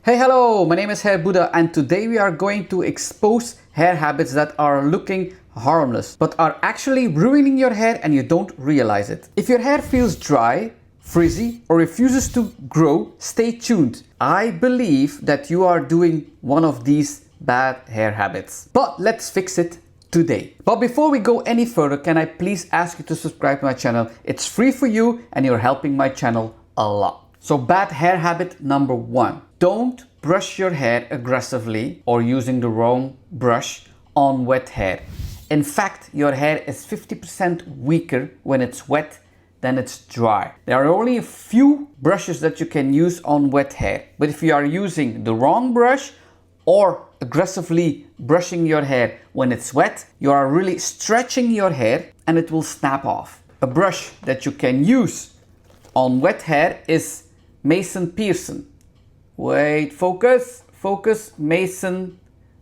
Hey, hello, my name is Hair Buddha and today we are going to expose hair habits that are looking harmless but are actually ruining your hair and you don't realize it. If your hair feels dry, frizzy or refuses to grow, stay tuned. I believe that you are doing one of these bad hair habits. But let's fix it today. But before we go any further, can I please ask you to subscribe to my channel? It's free for you and you're helping my channel a lot. So bad hair habit number 1. Don't brush your hair aggressively or using the wrong brush on wet hair. In fact, your hair is 50% weaker when it's wet than it's dry. There are only a few brushes that you can use on wet hair. But if you are using the wrong brush or aggressively brushing your hair when it's wet, you are really stretching your hair and it will snap off. A brush that you can use on wet hair is Mason Pearson. Wait, focus, Mason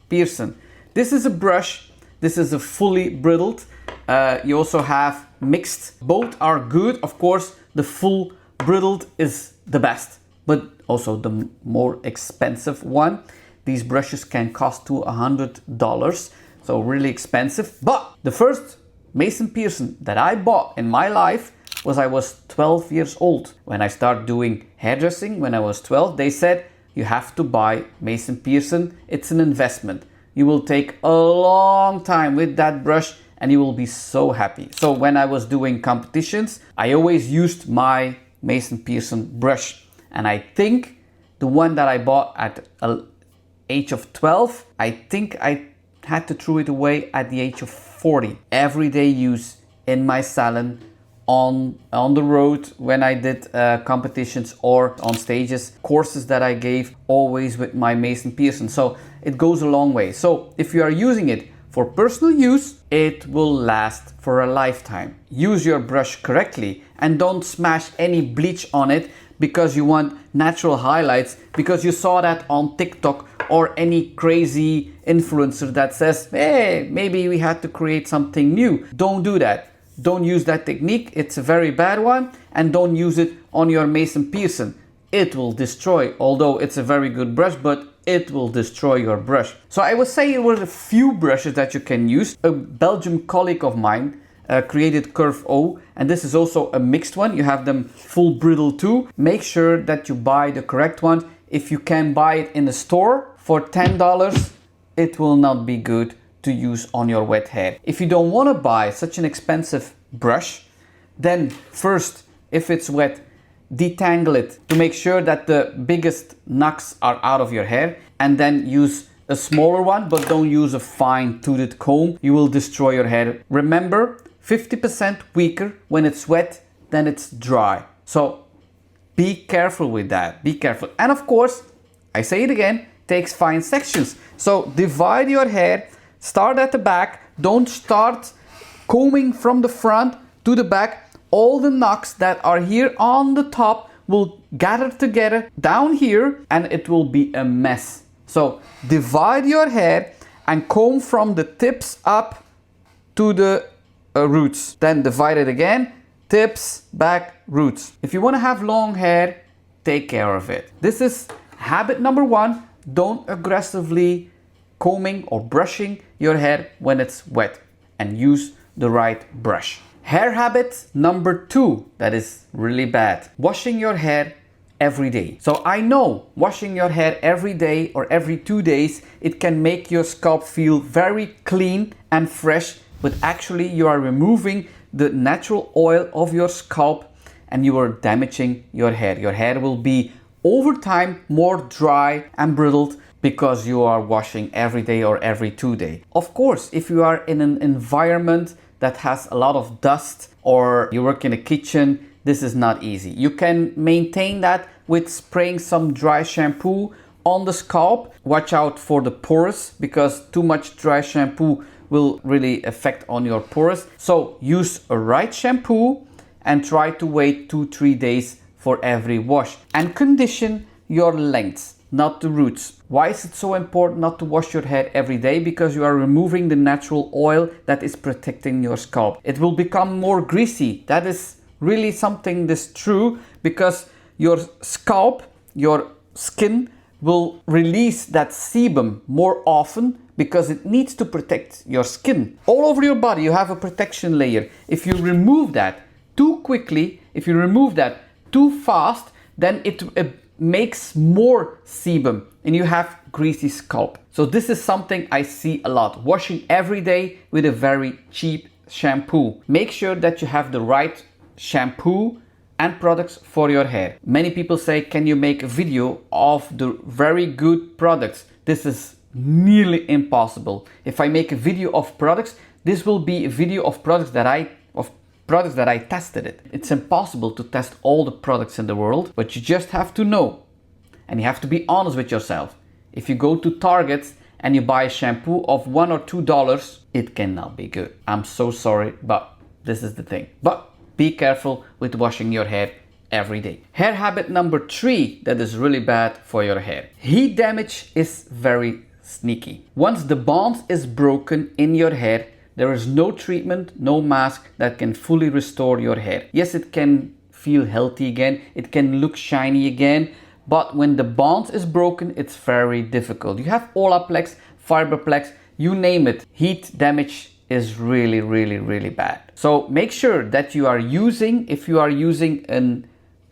Pearson. This is a brush, this is a fully bridled. You also have mixed. Both are good. Of course, the full bridled is the best, but also the more expensive one. These brushes can cost to $100, so really expensive. But the first Mason Pearson that I bought in my life was I was 12 years old. When I started doing hairdressing when I was 12, they said you have to buy Mason Pearson. It's an investment. You will take a long time with that brush and you will be so happy. So when I was doing competitions, I always used my Mason Pearson brush. And I think the one that I bought at the age of 12, I think I had to throw it away at the age of 40. Everyday use in my salon, on the road when I did competitions or on stages, courses that I gave, always with my Mason Pearson. So it goes a long way. So if you are using it for personal use, it will last for a lifetime. Use your brush correctly and don't smash any bleach on it because you want natural highlights, because you saw that on TikTok or any crazy influencer that says, hey, maybe we had to create something new. Don't do that. Don't use that technique. It's a very bad one, and don't use it on your Mason Pearson. It will destroy, although it's a very good brush, but it will destroy your brush. So I would say there were a few brushes that you can use. A Belgian colleague of mine created Curve O, and this is also a mixed one. You have them full brittle too. Make sure that you buy the correct one. If you can buy it in the store for $10, it will not be good to use on your wet hair. If you don't want to buy such an expensive brush, then first, if it's wet, detangle it to make sure that the biggest knocks are out of your hair, and then use a smaller one, but don't use a fine toothed comb. You will destroy your hair. Remember, 50% weaker when it's wet than it's dry. So be careful with that. Be careful. And of course, I say it again, takes fine sections. So divide your hair. Start at the back. Don't start combing from the front to the back. All the knocks that are here on the top will gather together down here and it will be a mess. So divide your hair and comb from the tips up to the roots. Then divide it again. Tips, back, roots. If you want to have long hair, take care of it. This is habit number 1. Don't aggressively combing or brushing your hair when it's wet, and use the right brush. Hair habit number 2 that is really bad. Washing your hair every day. So I know washing your hair every day or every 2 days, it can make your scalp feel very clean and fresh, but actually you are removing the natural oil of your scalp and you are damaging your hair. Your hair will be over time more dry and brittled because you are washing every day or every 2 days. Of course, if you are in an environment that has a lot of dust or you work in a kitchen, this is not easy. You can maintain that with spraying some dry shampoo on the scalp. Watch out for the pores because too much dry shampoo will really affect on your pores. So use a right shampoo and try to wait 2-3 days for every wash. And condition your lengths, not the roots. Why is it so important not to wash your hair every day? Because you are removing the natural oil that is protecting your scalp. It will become more greasy. That is really something that's true because your scalp, your skin will release that sebum more often because it needs to protect your skin. All over your body you have a protection layer. If you remove that too quickly, if you remove that too fast, then it makes more sebum and you have greasy scalp. So this is something I see a lot. Washing every day with a very cheap shampoo. Make sure that you have the right shampoo and products for your hair. Many people say, can you make a video of the very good products? This is nearly impossible. If I make a video of products, this will be a video of products that I tested it. It's impossible to test all the products in the world, but you just have to know. And you have to be honest with yourself. If you go to Target and you buy a shampoo of $1 or $2, it cannot be good. I'm so sorry, but this is the thing. But be careful with washing your hair every day. Hair habit number 3 that is really bad for your hair. Heat damage is very sneaky. Once the bond is broken in your hair, there is no treatment, no mask that can fully restore your hair. Yes, it can feel healthy again, it can look shiny again, but when the bond is broken, it's very difficult. You have Olaplex, Fiberplex, you name it. Heat damage is really, really, really bad. So make sure that you are using, if you are using a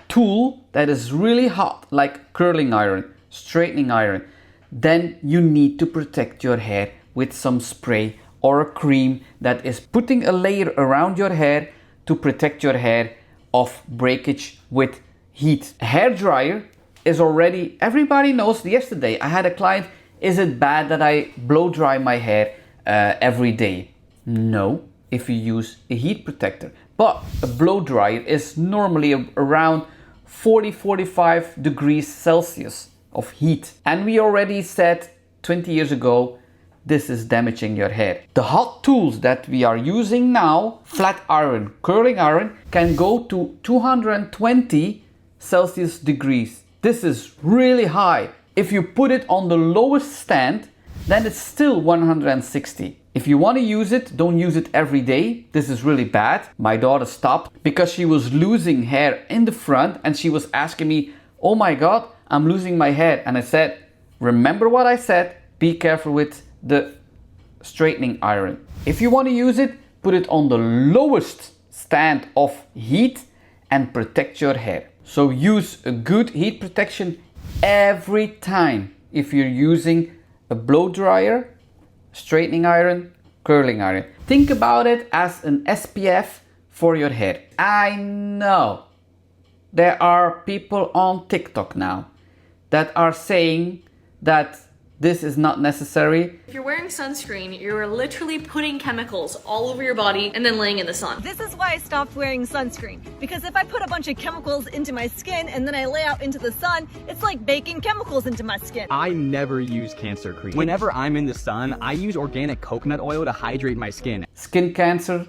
tool that is really hot, like curling iron, straightening iron, then you need to protect your hair with some spray or a cream that is putting a layer around your hair to protect your hair of breakage with heat. A hair dryer is already, everybody knows. Yesterday I had a client, is it bad that I blow dry my hair every day? No, if you use a heat protector. But a blow dryer is normally around 40-45 degrees Celsius of heat. And we already said 20 years ago, this is damaging your hair. The hot tools that we are using now, flat iron, curling iron, can go to 220 Celsius degrees. This is really high. If you put it on the lowest stand, then it's still 160. If you want to use it, don't use it every day. This is really bad. My daughter stopped because she was losing hair in the front and she was asking me, oh my God, I'm losing my hair. And I said, remember what I said, be careful with the straightening iron. If you want to use it, put it on the lowest stand of heat and protect your hair. So use a good heat protection every time if you're using a blow dryer, straightening iron, curling iron. Think about it as an SPF for your hair. I know there are people on TikTok now that are saying that this is not necessary. If you're wearing sunscreen, you're literally putting chemicals all over your body and then laying in the sun. This is why I stopped wearing sunscreen. Because if I put a bunch of chemicals into my skin and then I lay out into the sun, it's like baking chemicals into my skin. I never use cancer cream. Whenever I'm in the sun, I use organic coconut oil to hydrate my skin. Skin cancer,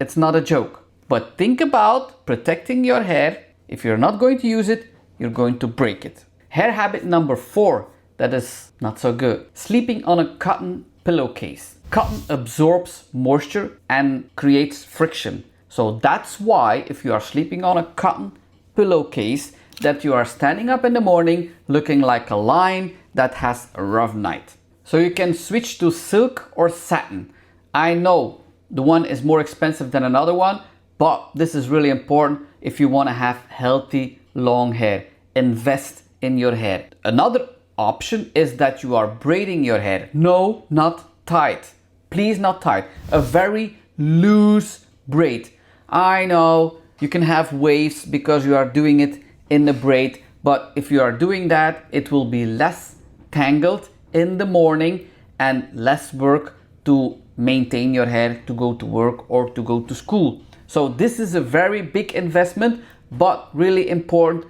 it's not a joke. But think about protecting your hair. If you're not going to use it, you're going to break it. Hair habit number 4. That is not so good. Sleeping on a cotton pillowcase. Cotton absorbs moisture and creates friction. So that's why if you are sleeping on a cotton pillowcase, that you are standing up in the morning looking like a lion that has a rough night. So you can switch to silk or satin. I know the one is more expensive than another one, but this is really important if you want to have healthy long hair. Invest in your hair. Another option is that you are braiding your hair. No, not tight. Please, not tight. A very loose braid. I know you can have waves because you are doing it in the braid, but if you are doing that, it will be less tangled in the morning and less work to maintain your hair to go to work or to go to school. So this is a very big investment, but really important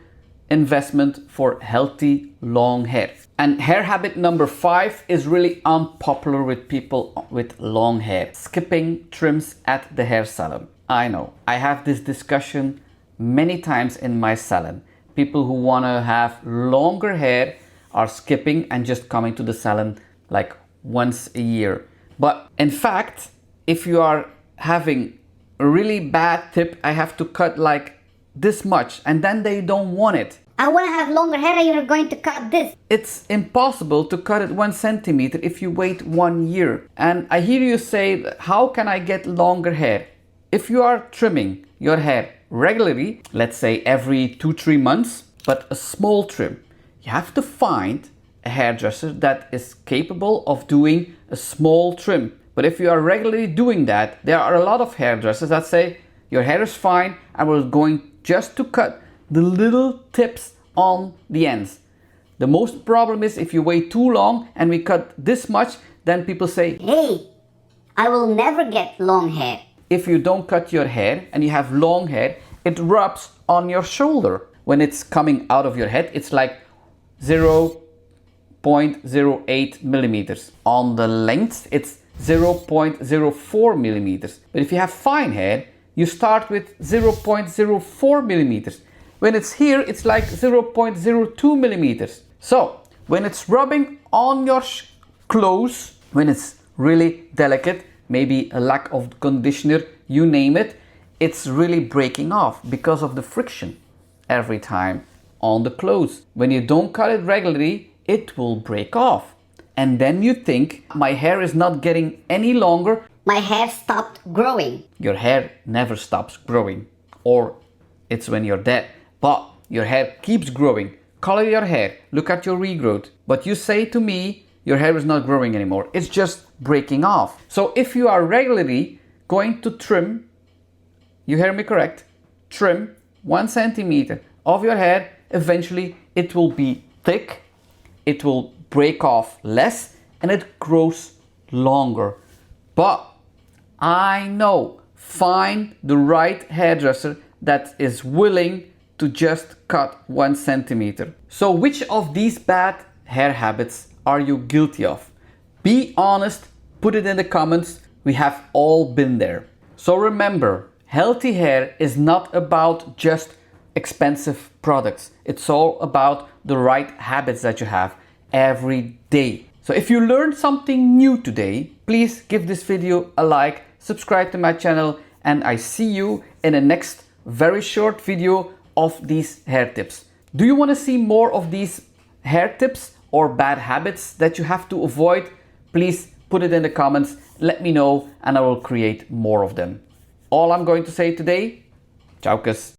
investment for healthy long hair. And hair habit number 5 is really unpopular with people with long hair. Skipping trims at the hair salon. I know, I have this discussion many times in my salon. People who want to have longer hair are skipping and just coming to the salon like once a year. But in fact, if you are having a really bad tip, I have to cut like this much and then they don't want it. I want to have longer hair and you're going to cut this. It's impossible to cut it 1 centimeter if you wait 1 year. And I hear you say, how can I get longer hair? If you are trimming your hair regularly, let's say every 2-3 months, but a small trim, you have to find a hairdresser that is capable of doing a small trim. But if you are regularly doing that, there are a lot of hairdressers that say your hair is fine and we're going just to cut the little tips on the ends. The most problem is if you wait too long and we cut this much, then people say, Hey, I will never get long hair. if you don't cut your hair and you have long hair, it rubs on your shoulder. When it's coming out of your head, it's like 0.08 millimeters. On the length, it's 0.04 millimeters. But if you have fine hair, you start with 0.04 millimeters. When it's here, it's like 0.02 millimeters. So when it's rubbing on your clothes, when it's really delicate, maybe a lack of conditioner, you name it, it's really breaking off because of the friction every time on the clothes. When you don't cut it regularly, it will break off. And then you think, my hair is not getting any longer. My hair stopped growing. Your hair never stops growing, or it's when you're dead. But your hair keeps growing. Color your hair, look at your regrowth. But you say to me, your hair is not growing anymore. It's just breaking off. So if you are regularly going to trim, you hear me correct, trim 1 centimeter of your hair, eventually it will be thick, it will break off less, and it grows longer. But I know, find the right hairdresser that is willing to just cut 1 centimeter. So which of these bad hair habits are you guilty of? Be honest, put it in the comments. We have all been there. So remember, healthy hair is not about just expensive products. It's all about the right habits that you have every day. So if you learned something new today, please give this video a like, subscribe to my channel, and I see you in the next very short video of these hair tips. Do you want to see more of these hair tips or bad habits that you have to avoid? Please put it in the comments, let me know, and I will create more of them. All I'm going to say today, ciao kus.